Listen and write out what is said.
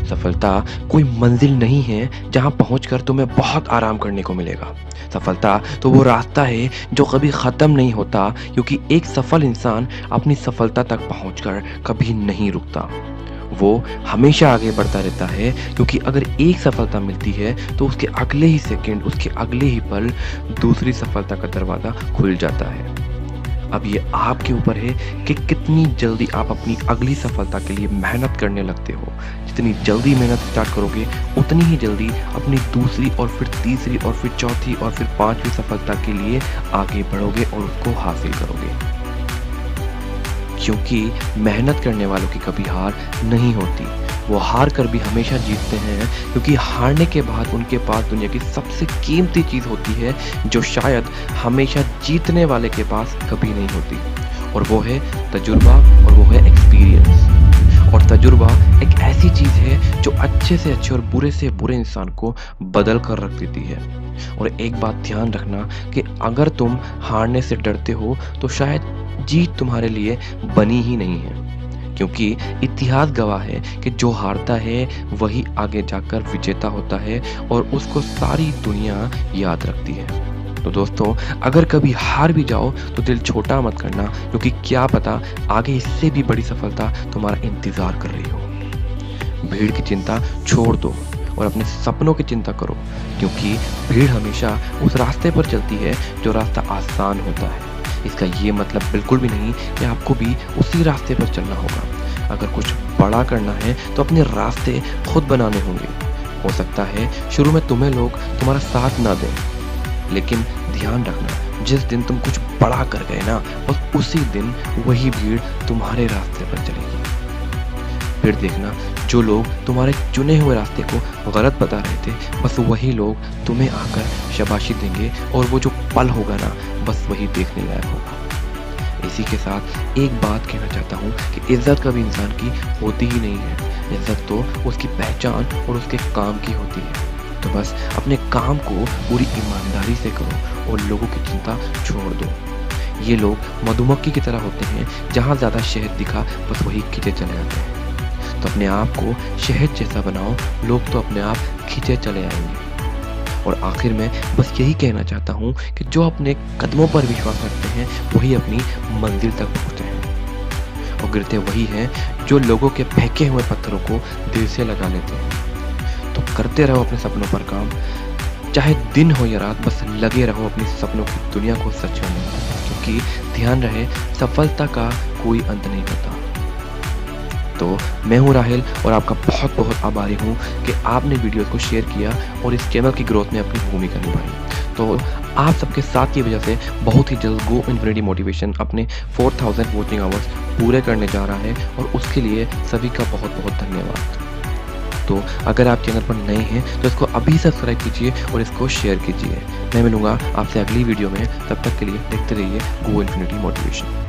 सफलता कोई मंजिल नहीं है जहां पहुंचकर तुम्हें बहुत आराम करने को मिलेगा। सफलता तो वो रास्ता है जो कभी ख़त्म नहीं होता, क्योंकि एक सफल इंसान अपनी सफलता तक पहुंचकर कभी नहीं रुकता। वो हमेशा आगे बढ़ता रहता है, क्योंकि अगर एक सफलता मिलती है तो उसके अगले ही सेकंड, उसके अगले ही पल दूसरी सफलता का दरवाज़ा खुल जाता है। अब ये आपके ऊपर है कि कितनी जल्दी आप अपनी अगली सफलता के लिए मेहनत करने लगते हो। जितनी जल्दी मेहनत स्टार्ट करोगे, उतनी ही जल्दी अपनी दूसरी और फिर तीसरी और फिर चौथी और फिर पांचवी सफलता के लिए आगे बढ़ोगे और उसको हासिल करोगे। क्योंकि मेहनत करने वालों की कभी हार नहीं होती। वो हार कर भी हमेशा जीतते हैं, क्योंकि हारने के बाद उनके पास दुनिया की सबसे कीमती चीज़ होती है, जो शायद हमेशा जीतने वाले के पास कभी नहीं होती, और वो है तजुर्बा, और वो है एक्सपीरियंस। और तजुर्बा एक ऐसी चीज़ है जो अच्छे से अच्छे और बुरे से बुरे इंसान को बदल कर रख देती है। और एक बात ध्यान रखना कि अगर तुम हारने से डरते हो तो शायद जीत तुम्हारे लिए बनी ही नहीं है, क्योंकि इतिहास गवाह है कि जो हारता है वही आगे जाकर विजेता होता है और उसको सारी दुनिया याद रखती है। तो दोस्तों, अगर कभी हार भी जाओ तो दिल छोटा मत करना, क्योंकि क्या पता आगे इससे भी बड़ी सफलता तुम्हारा इंतजार कर रही हो। भीड़ की चिंता छोड़ दो और अपने सपनों की चिंता करो, क्योंकि भीड़ हमेशा उस रास्ते पर चलती है जो रास्ता आसान होता है। इसका ये मतलब बिल्कुल भी नहीं कि आपको भी उसी रास्ते पर चलना होगा। अगर कुछ बड़ा करना है तो अपने रास्ते खुद बनाने होंगे। हो सकता है शुरू में तुम्हें लोग तुम्हारा साथ ना दें, लेकिन ध्यान रखना, जिस दिन तुम कुछ बड़ा कर गए ना, बस उसी दिन वही भीड़ तुम्हारे रास्ते पर चलेगी। फिर देखना, जो लोग तुम्हारे चुने हुए रास्ते को गलत बता रहे थे, बस वही लोग तुम्हें आकर शाबाशी देंगे, और वो जो पल होगा ना, बस वही देखने लायक होगा। इसी के साथ एक बात कहना चाहता हूँ कि इज्जत कभी इंसान की होती ही नहीं है। इज्जत तो उसकी पहचान और उसके काम की होती है। तो बस अपने काम को पूरी ईमानदारी से करो और लोगों की चिंता छोड़ दो। ये लोग मधुमक्खी की तरह होते हैं, जहाँ ज़्यादा शहद दिखा बस वही खींचे चले जाते हैं। तो अपने आप को शहद जैसा बनाओ, लोग तो अपने आप खींचे चले आएंगे। और आखिर में बस यही कहना चाहता हूँ कि जो अपने कदमों पर विश्वास रखते हैं वही अपनी मंजिल तक पहुँचते हैं, और गिरते वही हैं जो लोगों के फेंके हुए पत्थरों को दिल से लगा लेते हैं। तो करते रहो अपने सपनों पर काम, चाहे दिन हो या रात, बस लगे रहो अपने सपनों की दुनिया को सच करने में, क्योंकि ध्यान रहे, सफलता का कोई अंत नहीं होता। तो मैं हूँ राहिल, और आपका बहुत बहुत आभारी हूँ कि आपने वीडियो को शेयर किया और इस चैनल की ग्रोथ में अपनी भूमिका निभाई। तो आप सबके साथ की वजह से बहुत ही जल्द गो इन्फिनिटी मोटिवेशन अपने 4000 वॉचिंग आवर्स पूरे करने जा रहा है, और उसके लिए सभी का बहुत बहुत धन्यवाद। तो अगर आप चैनल पर नए हैं तो इसको अभी सब्सक्राइब कीजिए और इसको शेयर कीजिए। मैं मिलूंगा आपसे अगली वीडियो में, तब तक के लिए देखते रहिए गो इन्फिनिटी मोटिवेशन।